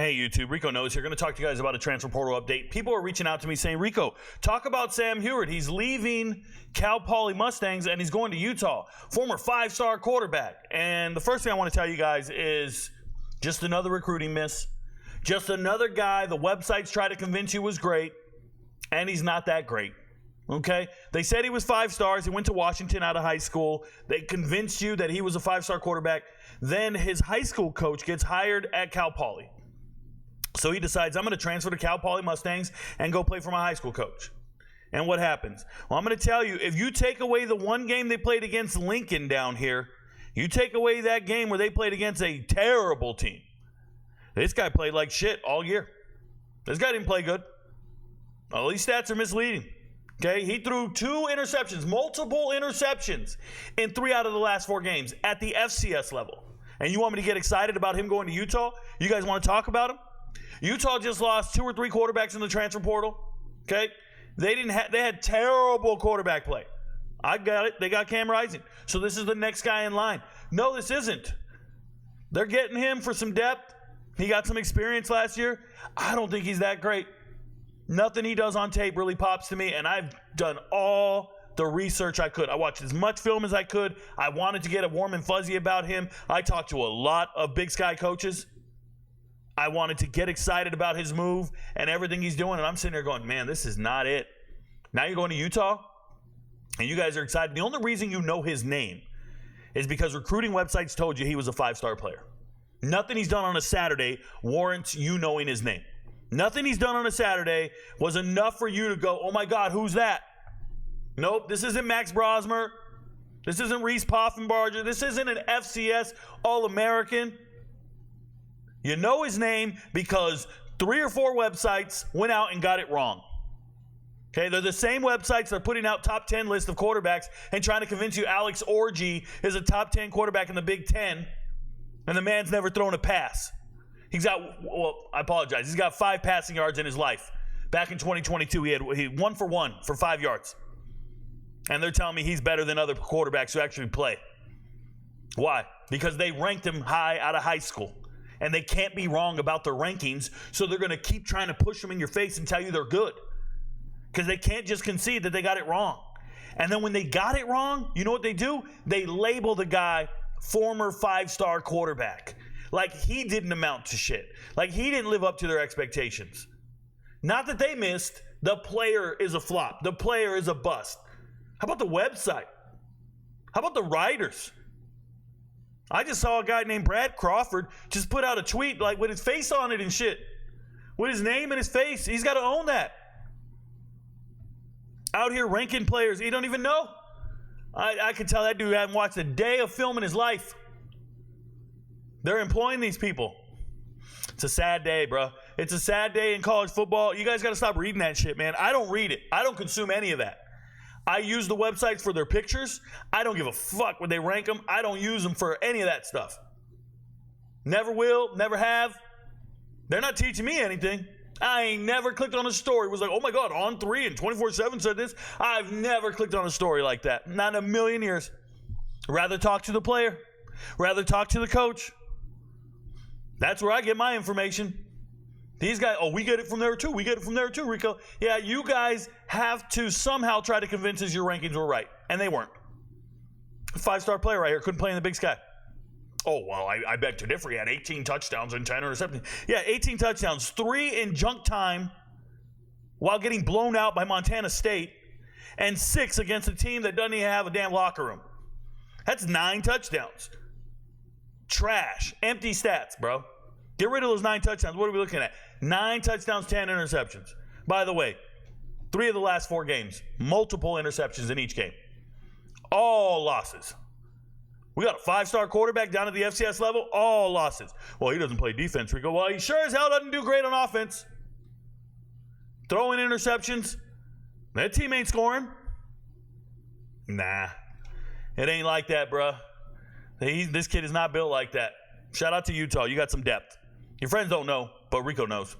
Hey YouTube, Rico Knows here. Going to talk to you guys about a transfer portal update. People are reaching out to me saying, Rico, talk about Sam Huard. He's leaving Cal Poly Mustangs and he's going to Utah. Former 5-star quarterback. And the first thing I want to tell you guys is just another recruiting miss. Just another guy the websites try to convince you was great, and he's not that great. Okay? They said he was 5 stars. He went to Washington out of high school. They convinced you that he was a 5-star quarterback. Then his high school coach gets hired at Cal Poly. So he decides, I'm going to transfer to Cal Poly Mustangs and go play for my high school coach. And what happens? Well, I'm going to tell you, if you take away the one game they played against Lincoln down here, you take away that game where they played against a terrible team. This guy played like shit all year. This guy didn't play good. All these stats are misleading. Okay, he threw 2 interceptions, multiple interceptions in 3 out of the last 4 games at the FCS level. And you want me to get excited about him going to Utah? You guys want to talk about him? Utah just lost 2 or 3 quarterbacks in the transfer portal. Okay, they had terrible quarterback play. I got it. They got Cam Rising. So this is the next guy in line. No, this isn't. They're getting him for some depth. He got some experience last year. I don't think he's that great. Nothing he does on tape really pops to me, and I've done all the research I could. I watched as much film as I could. I wanted to get a warm and fuzzy about him. I talked to a lot of Big Sky coaches. I wanted to get excited about his move and everything he's doing, and I'm sitting there going, man, this is not it. Now you're going to Utah, and you guys are excited. The only reason you know his name is because recruiting websites told you he was a 5-star player. Nothing he's done on a Saturday warrants you knowing his name. Nothing he's done on a Saturday was enough for you to go, oh my God, who's that? Nope, this isn't Max Brosmer. This isn't Reese Poffenbarger. This isn't an FCS All-American. You know his name because 3 or 4 websites went out and got it wrong. Okay, they're the same websites that are putting out top 10 lists of quarterbacks and trying to convince you Alex Orji is a top 10 quarterback in the Big Ten, and the man's never thrown a pass. He's got, well, I apologize. He's got 5 passing yards in his life. Back in 2022, he 1 for 1 for 5 yards. And they're telling me he's better than other quarterbacks who actually play. Why? Because they ranked him high out of high school. And they can't be wrong about their rankings, so they're going to keep trying to push them in your face and tell you they're good. Because they can't just concede that they got it wrong. And then when they got it wrong, you know what they do? They label the guy former 5-star quarterback. Like he didn't amount to shit. Like he didn't live up to their expectations. Not that they missed. The player is a flop. The player is a bust. How about the website? How about the writers? I just saw a guy named Brad Crawford just put out a tweet like with his face on it and shit. With his name and his face. He's got to own that. Out here ranking players he don't even know. I could tell that dude hadn't watched a day of film in his life. They're employing these people. It's a sad day, bro. It's a sad day in college football. You guys got to stop reading that shit, man. I don't read it. I don't consume any of that. I use the websites for their pictures. I don't give a fuck when they rank them. I don't use them for any of that stuff. Never will, never have. They're not teaching me anything. I ain't never clicked on a story. It was like, oh my God, On 3 and 24/7 said this. I've never clicked on a story like that. Not in a million years. Rather talk to the player. Rather talk to the coach. That's where I get my information. These guys, oh, we get it from there too. We get it from there too, Rico. Yeah, you guys have to somehow try to convince us your rankings were right. And they weren't. A 5-star player right here couldn't play in the Big Sky. Oh, well, I beg to differ. He had 18 touchdowns and 10 interceptions. Yeah, 18 touchdowns, 3 in junk time while getting blown out by Montana State, and 6 against a team that doesn't even have a damn locker room. That's 9 touchdowns. Trash. Empty stats, bro. Get rid of those 9 touchdowns. What are we looking at? 9 touchdowns, 10 interceptions. By the way, 3 of the last 4 games, multiple interceptions in each game. All losses. We got a 5-star quarterback down at the FCS level, all losses. Well, he doesn't play defense, Rico. Well, he sure as hell doesn't do great on offense. Throwing interceptions. That team ain't scoring. Nah. It ain't like that, bruh. This kid is not built like that. Shout out to Utah. You got some depth. Your friends don't know, but Rico knows.